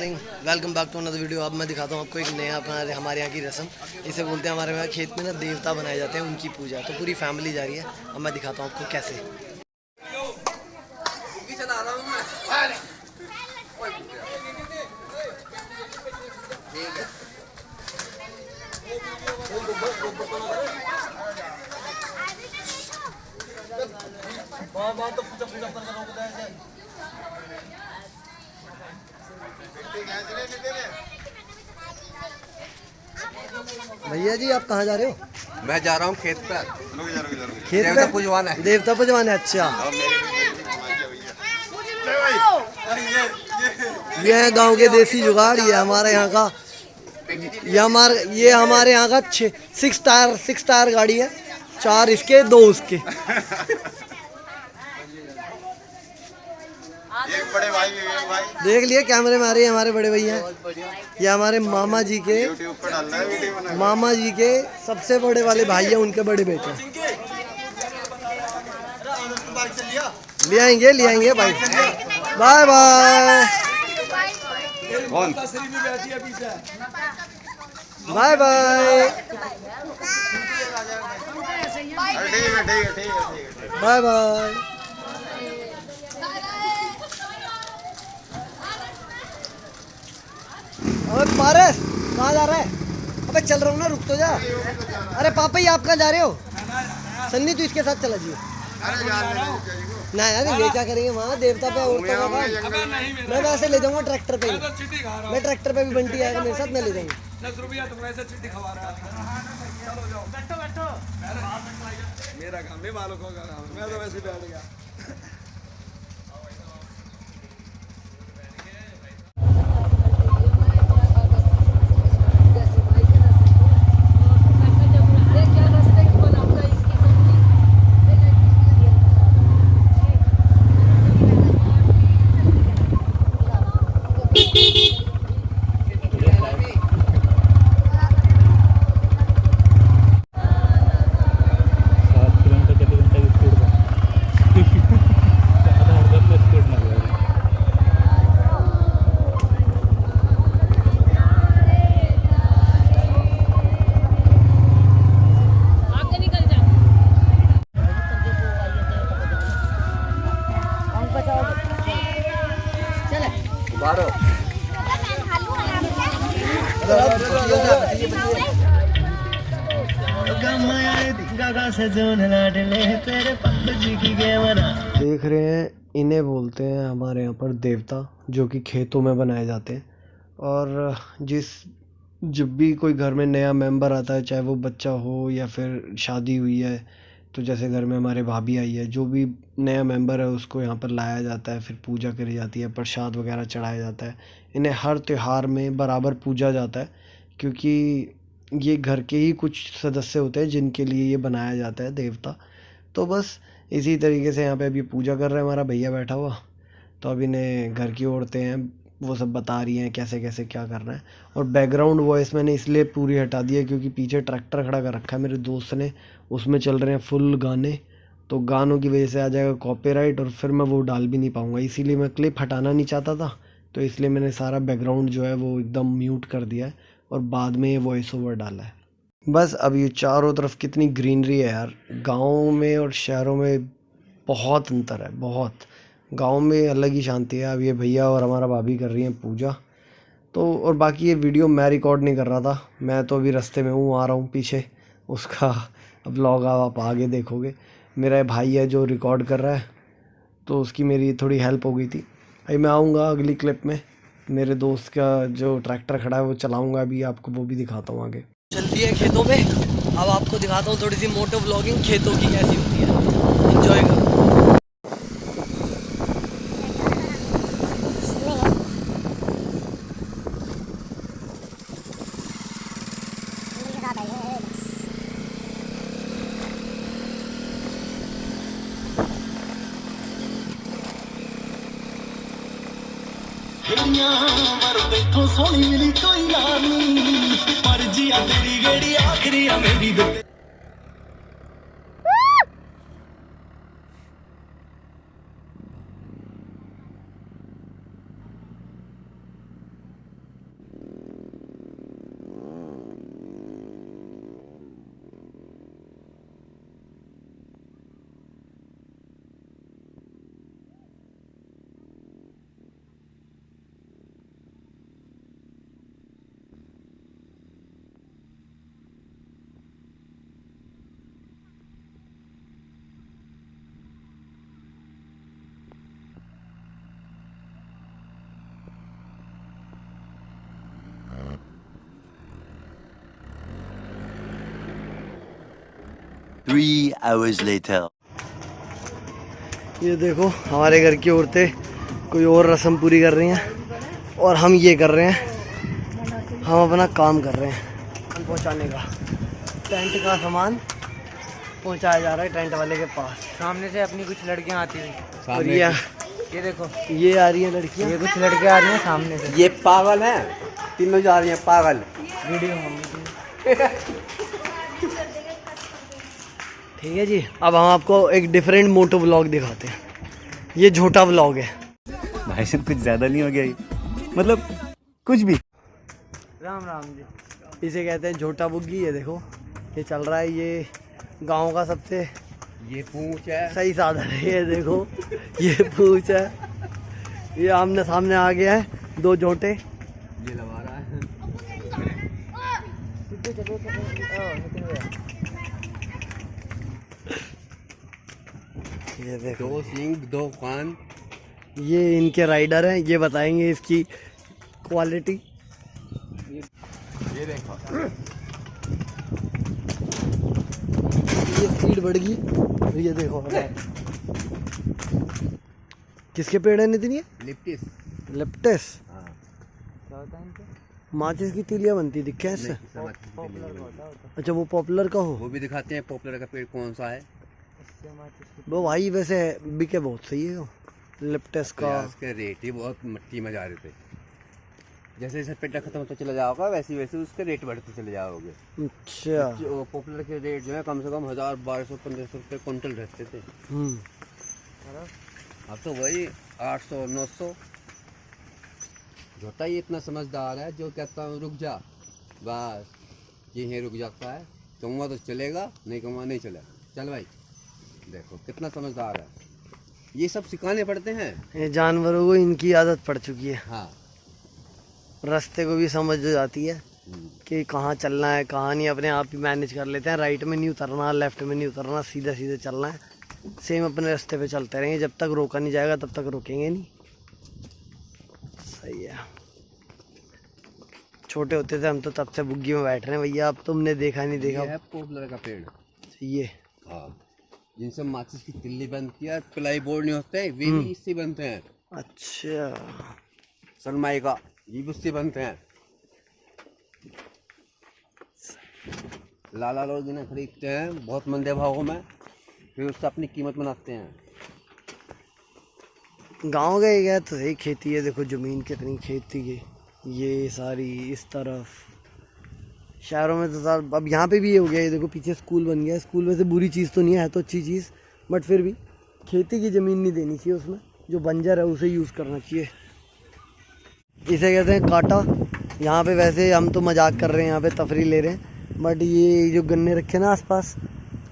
Morning, welcome back to another video. अब मैं दिखाता हूँ आपको एक नया हमारे यहाँ की रस्म। इसे बोलते हैं हमारे यहाँ खेत में ना देवता बनाए जाते हैं, उनकी पूजा। तो पूरी फैमिली जा रही है। अब मैं दिखाता हूँ आपको कैसे। भैया जी आप कहाँ जा रहे हो? मैं जा रहा हूँ खेत पर। खेत देवता पे पुजवाना है। देवता पुजवाना है। अच्छा, ये है गांव के देसी जुगाड़। ये हमारे यहाँ का हमारे यहाँ का सिक्स टायर गाड़ी है। 4 इसके 2 उसके। एक बड़े भाई देख लिए कैमरे में आ रही है हमारे बड़े भैया। ये हमारे मामा जी के यूट्यूब पर डाल रहा है वीडियो बना। मामा जी के सबसे बड़े वाले भाई है, उनके बड़े बेटे। ले आएंगे भाई। बाय बाय कौन? बाय बाय ठीक है। Bye bye. अबे पारस कहाँ जा रहा है? अबे चल रहा हूँ ना, रुक तो जा। अरे पापा ही आप कहाँ जा रहे हो? सन्नी तू इसके साथ चला जी। ना यार ये क्या करेंगे वहाँ देवता पे औरतों का काम। मैं वैसे ले जाऊंगा ट्रैक्टर पे ही। मैं ट्रैक्टर पे भी बंटी आएगा मेरे साथ, मैं ले जाऊंगा। 10 रुपया तुम ऐसे चिट्ठी खवा रहा है। चलो जाओ, बैठो। मेरा काम नहीं, मालिकों का काम। मैं तो वैसे बैठ गया। देख रहे हैं, इन्हें बोलते हैं हमारे यहाँ पर देवता, जो कि खेतों में बनाए जाते हैं। और जब भी कोई घर में नया मेंबर आता है, चाहे वो बच्चा हो या फिर शादी हुई है, तो जैसे घर में हमारे भाभी आई है, जो भी नया मेंबर है उसको यहाँ पर लाया जाता है, फिर पूजा करी जाती है, प्रसाद वगैरह चढ़ाया जाता है। इन्हें हर त्यौहार में बराबर पूजा जाता है, क्योंकि ये घर के ही कुछ सदस्य होते हैं जिनके लिए ये बनाया जाता है देवता। तो बस इसी तरीके से यहाँ पे अभी पूजा कर रहा है हमारा भैया बैठा हुआ। तो अब इन्हें घर की औरतें हैं वो सब बता रही हैं कैसे कैसे क्या करना है। और बैकग्राउंड वॉइस मैंने इसलिए पूरी हटा दी है क्योंकि पीछे ट्रैक्टर खड़ा कर रखा है मेरे दोस्त ने, उसमें चल रहे हैं फुल गाने। तो गानों की वजह से आ जाएगा कॉपीराइट और फिर मैं वो डाल भी नहीं पाऊँगा, इसीलिए मैं क्लिप हटाना नहीं चाहता था। तो इसलिए मैंने सारा बैकग्राउंड जो है वो एकदम म्यूट कर दिया है और बाद में ये वॉइस ओवर डाला है। बस अब ये चारों तरफ कितनी ग्रीनरी है यार। गाँव में और शहरों में बहुत अंतर है, बहुत। गांव में अलग ही शांति है। अब ये भैया और हमारा भाभी कर रही हैं पूजा। तो और बाकी ये वीडियो मैं रिकॉर्ड नहीं कर रहा था, मैं तो अभी रास्ते में हूँ, आ रहा हूँ पीछे। उसका व्लॉग आप आगे देखोगे। मेरा भाई है जो रिकॉर्ड कर रहा है, तो उसकी मेरी थोड़ी हेल्प हो गई थी। अभी मैं आऊँगा अगली क्लिप में, मेरे दोस्त का जो ट्रैक्टर खड़ा है वो चलाऊँगा अभी, आपको वो भी दिखाता हूँ आगे। चलती है खेतों में। अब आपको दिखाता हूँ थोड़ी सी मोटो व्लॉगिंग खेतों की कैसी होती है। एंजॉय करो। सोनी मिली कोई यार नहीं, पर जिया तेरी गेड़ी आखिरी मेरी। 3 hours later. ये देखो हमारे घर की औरतें कोई और रस्म पूरी कर रही हैं और हम ये कर रहे हैं, हम अपना काम कर रहे हैं पहुंचाने का। टेंट का सामान पहुंचाया जा रहा है टेंट वाले के पास। सामने से अपनी कुछ लड़कियां आती हुई, और ये देखो, ये आ रही हैं लड़कियां, ये कुछ लड़कियां आ रही हैं सामने से। ये पागल है, तीनों जा रही हैं पागल। वीडियो ठीक है जी। अब हम आपको एक डिफरेंट मोटो व्लॉग दिखाते हैं। ये झोटा व्लॉग है। भाई साहब कुछ ज्यादा नहीं हो गया ये? मतलब कुछ भी। राम राम जी। इसे कहते हैं झोटा बुग्गी। ये देखो ये चल रहा है, ये गांव का सबसे ये पूंछ है, सही साधन है। ये देखो ये पूछ है, ये आमने सामने आ गया है, दो झोटे। ये लगा रहा है। ये देखो दो सींग दो कान। ये इनके राइडर हैं, ये बताएंगे इसकी क्वालिटी। ये देखो, ये स्पीड बढ़ गई। और ये देखो किसके पेड़ है नितिन? ये लिप्टिस। लेप्टिस। हाँ। क्या होता है इनके? माचिस की तीलियां बनती दिखे इससे। अच्छा वो पॉपुलर का हो। वो भी दिखाते हैं पॉपुलर का पेड़ कौन सा है। वो भाई वैसे बिके बहुत सही है वो लेप्टिस का। उसके रेट ही बहुत मट्टी में जा रहे थे। जैसे जैसे पेड़ खत्म होता चला जाओगा वैसे वैसे उसके रेट बढ़ते चले जाओगे। अच्छा। जो पॉपुलर के रेट जो है कम से कम 1000, 1200, 1500 रुपये क्विंटल रहते थे। अब तो वही 800, 900। झोटा ये इतना समझदार है जो कहता हूँ रुक जा, बस यहीं रुक जाता है। कहूँगा तो चलेगा, नहीं कहूँगा नहीं चलेगा। चल भाई, देखो कितना समझदार है। ये सब सिखाने पड़ते हैं। ये जानवरों को इनकी आदत पड़ चुकी है। हाँ। रास्ते को भी समझ हो जाती है कि कहाँ चलना है कहाँ नहीं, अपने आप ही मैनेज कर लेते हैं। राइट में नहीं उतरना, लेफ्ट में नहीं उतरना, सीधे सीधे चलना है। सेम अपने रास्ते पे चलते रहेंगे, जब तक रोका नहीं जाएगा तब तक रुकेंगे नहीं। सही है। छोटे होते थे हम तो तब से बुग्गी में बैठ रहे हैं भैया। अब तुमने देखा नहीं देखा। ये है पॉपुलर का पेड़। ये हाँ, जिनसे माचिस की तिल्ली बनती है, प्लाई बोर्ड नहीं होते, वे भी इससे बनते हैं। अच्छा। सनमाई का ये भी उससे बनते हैं। लाला लोग इन्हें खरीदते हैं बहुत मंदे भावों में, फिर उससे अपनी कीमत बनाते हैं। गांव गए गया तो सही खेती है। देखो ज़मीन कितनी खेती की, ये सारी इस तरफ। शहरों में तो सार अब यहाँ पे भी ये हो गया। ये देखो पीछे स्कूल बन गया। स्कूल वैसे बुरी चीज़ तो नहीं है, तो अच्छी चीज़, बट फिर भी खेती की ज़मीन नहीं देनी चाहिए उसमें। जो बंजर है उसे यूज़ करना चाहिए। इसे कहते हैं काटा। यहाँ पे वैसे हम तो मजाक कर रहे हैं, यहाँ पे तफरी ले रहे हैं, बट ये जो गन्ने रखे ना आसपास,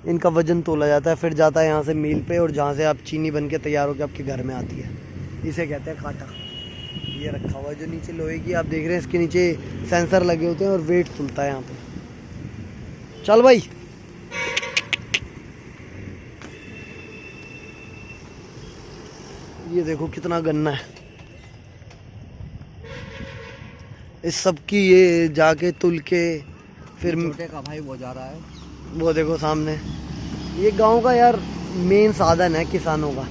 इनका वज़न तोला जाता है, फिर जाता है यहाँ से मील पे, और जहाँ से आप चीनी बन के तैयार होकर आपके घर में आती है। इसे कहते हैं काटा। ये रखा हुआ है जो नीचे लोहे की आप देख रहे हैं, इसके नीचे सेंसर लगे होते हैं और वेट सुनता है यहाँ पे। चल भाई। ये देखो कितना गन्ना है। इस सब की ये जाके तुल के फिर छोटे का भाई वो जा रहा है। वो देखो सामने। ये गांव का यार मेन साधन है किसानों का।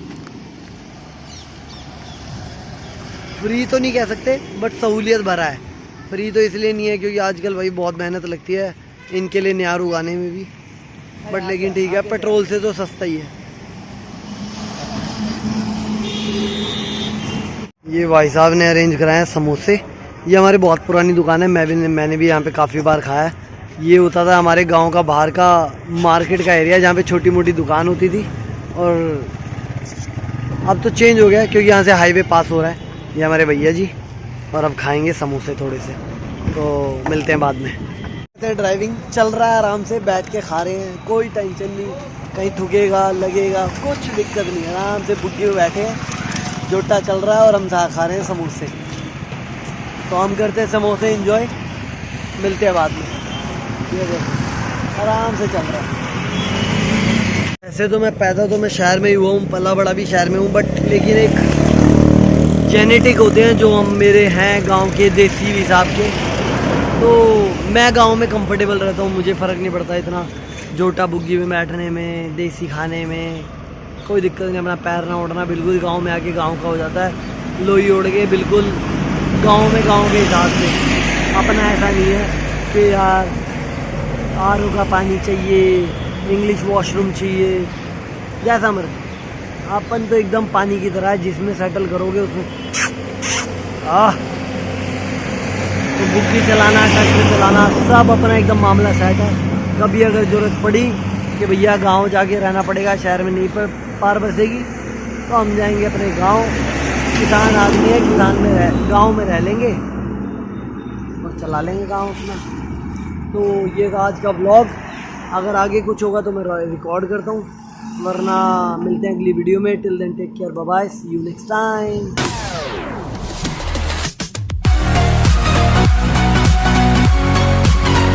फ्री तो नहीं कह सकते, बट सहूलियत भरा है। फ्री तो इसलिए नहीं है क्योंकि आजकल भाई बहुत मेहनत लगती है इनके लिए न्यार उगाने में भी, बट लेकिन ठीक है, पेट्रोल से तो सस्ता ही है। ये भाई साहब ने अरेंज कराए हैं समोसे। ये हमारी बहुत पुरानी दुकान है, मैंने भी यहाँ पे काफ़ी बार खाया है। ये होता था हमारे गांव का बाहर का मार्केट का एरिया, जहाँ पे छोटी मोटी दुकान होती थी, और अब तो चेंज हो गया क्योंकि यहाँ से हाईवे पास हो रहा है। ये हमारे भैया जी, और अब खाएंगे समोसे थोड़े से, तो मिलते हैं बाद में। ड्राइविंग चल रहा है, आराम से बैठ के खा रहे हैं, कोई टेंशन नहीं, कहीं थूकेगा लगेगा कुछ दिक्कत नहीं, आराम से बुग्गी में बैठे हैं, जोटा चल रहा है और हम खा रहे हैं समोसे। तो हम करते हैं समोसे एंजॉय, मिलते हैं बाद में। ये देखो आराम से चल रहा है। ऐसे तो मैं पैदा तो मैं शहर में ही हुआ हूँ, पला बड़ा भी शहर में हूँ, बट लेकिन एक जेनेटिक होते हैं जो हम मेरे हैं गांव के देसी हिसाब के, तो मैं गांव में कंफर्टेबल रहता हूँ, मुझे फ़र्क नहीं पड़ता इतना जोटा बुग्गी में बैठने में, देसी खाने में कोई दिक्कत नहीं। अपना पैर ना उड़ना, बिल्कुल गांव में आके गांव का हो जाता है। लोई उड़ के बिल्कुल गांव में गांव के हिसाब से। अपना ऐसा नहीं है कि यार आरओ का पानी चाहिए, इंग्लिश वॉशरूम चाहिए, जैसा मर्जी। अपन तो एकदम पानी की तरह है, जिसमें सेटल करोगे उसमें तो बुग्गी चलाना, ट्रैक्टर चलाना सब अपना एकदम मामला सेट है। कभी अगर ज़रूरत पड़ी कि भैया गांव जाके रहना पड़ेगा, शहर में नहीं पार बसेगी, तो हम जाएंगे अपने गांव। किसान आदमी है, गांव में रह लेंगे और चला लेंगे गांव अपना। तो ये था आज का व्लॉग। अगर आगे कुछ होगा तो मैं रिकॉर्ड करता हूँ, वरना मिलते हैं अगली वीडियो में। Till then take care, bye bye, see you next time.